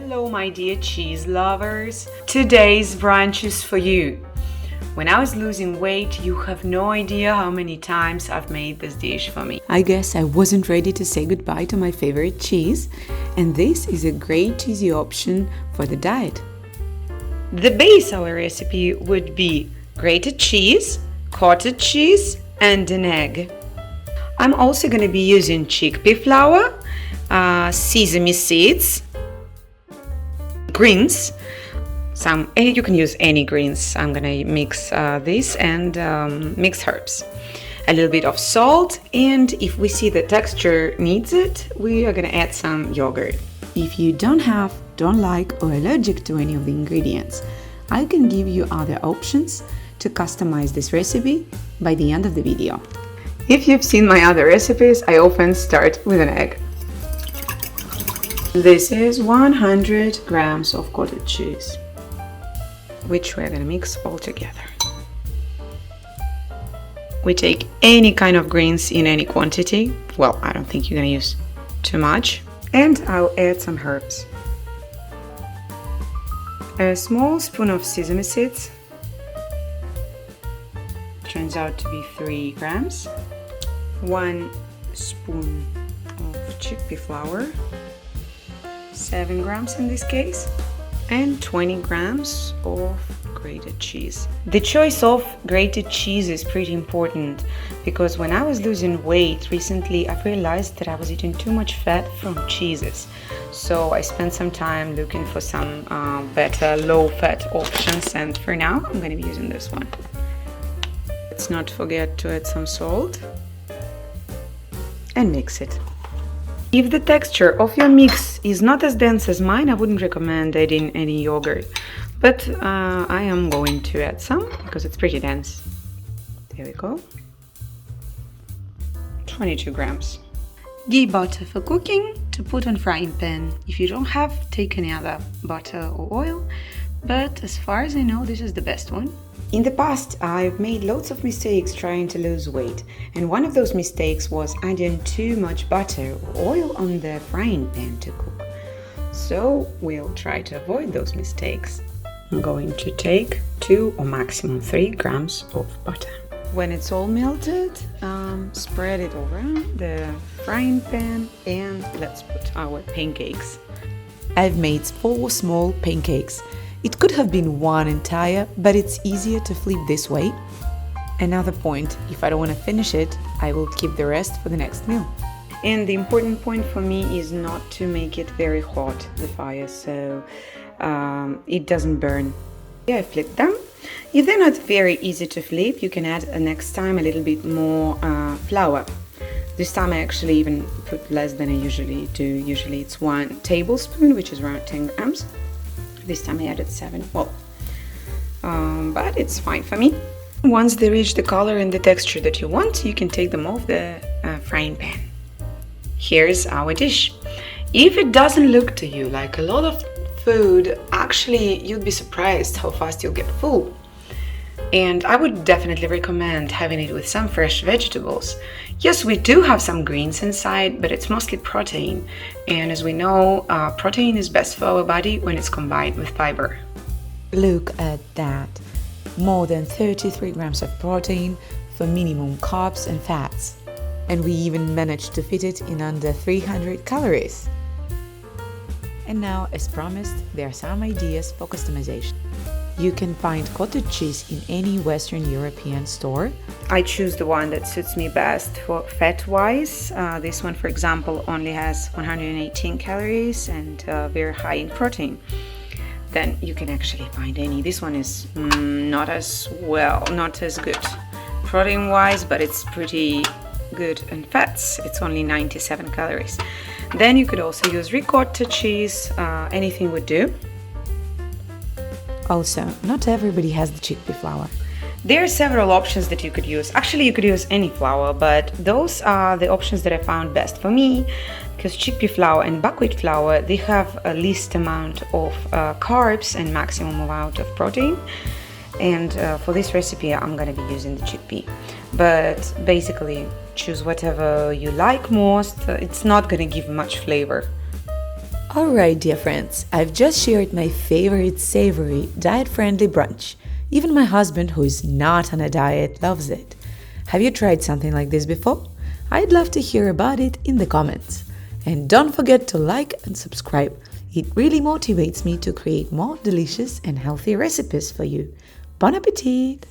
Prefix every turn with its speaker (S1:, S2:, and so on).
S1: Hello my dear cheese lovers! Today's brunch is for you. When I was losing weight, you have no idea how many times I've made this dish for me. I guess I wasn't ready to say goodbye to my favorite cheese, and this is a great cheesy option for the diet. The base of our recipe would be grated cheese, cottage cheese, and an egg. I'm also going to be using chickpea flour, sesame seeds, greens, you can use any greens. I'm gonna mix this and mixed herbs, a little bit of salt, and if we see the texture needs it, we are gonna add some yogurt. If you don't like or allergic to any of the ingredients, I can give you other options to customize this recipe by the end of the video. If you've seen my other recipes, I often start with an egg. This is 100 grams of cottage cheese, which we're gonna mix all together. We take any kind of greens in any quantity. Well, I don't think you're gonna use too much. And I'll add some herbs. A small spoon of sesame seeds. Turns out to be 3 grams. 1 spoon of chickpea flour. 7 grams in this case, and 20 grams of grated cheese. The choice of grated cheese is pretty important because when I was losing weight recently, I realized that I was eating too much fat from cheeses. So I spent some time looking for some better low-fat options, and for now I'm going to be using this one. Let's not forget to add some salt and mix it. If the texture of your mix is not as dense as mine, I wouldn't recommend adding any yogurt, but I am going to add some because it's pretty dense. There we go. 22 grams. Ghee butter for cooking to put on frying pan. If you don't have, take any other butter or oil, but as far as I know, this is the best one. In the past, I've made lots of mistakes trying to lose weight, and one of those mistakes was adding too much butter or oil on the frying pan to cook. So we'll try to avoid those mistakes. I'm going to take 2 or maximum 3 grams of butter. When it's all melted, spread it around the frying pan and let's put our pancakes. I've made 4 small pancakes. It could have been 1 entire, but it's easier to flip this way. Another point, if I don't want to finish it, I will keep the rest for the next meal. And the important point for me is not to make it very hot, the fire, so it doesn't burn. Yeah, I flip them. If they're not very easy to flip, you can add next time a little bit more flour. This time I actually even put less than I usually do. Usually it's 1 tablespoon, which is around 10 grams. This time I added 7, but it's fine for me. Once they reach the color and the texture that you want, you can take them off the frying pan. Here's our dish. If it doesn't look to you like a lot of food, actually you'd be surprised how fast you'll get full. And I would definitely recommend having it with some fresh vegetables. Yes, we do have some greens inside, but it's mostly protein. And as we know, protein is best for our body when it's combined with fiber. Look at that. More than 33 grams of protein for minimum carbs and fats. And we even managed to fit it in under 300 calories. And now, as promised, there are some ideas for customization. You can find cottage cheese in any Western European store. I choose the one that suits me best for fat-wise. This one, for example, only has 118 calories and very high in protein. Then you can actually find any. This one is not as good protein-wise, but it's pretty good in fats. It's only 97 calories. Then you could also use ricotta cheese. Anything would do. Also, not everybody has the chickpea flour. There are several options that you could use. Actually, you could use any flour, but those are the options that I found best for me, because chickpea flour and buckwheat flour, they have a least amount of carbs and maximum amount of protein. And for this recipe, I'm going to be using the chickpea. But basically, choose whatever you like most. It's not going to give much flavor.
S2: Alright, dear friends, I've just shared my favorite savory, diet-friendly brunch. Even my husband, who is not on a diet, loves it. Have you tried something like this before? I'd love to hear about it in the comments. And don't forget to like and subscribe. It really motivates me to create more delicious and healthy recipes for you. Bon appetit!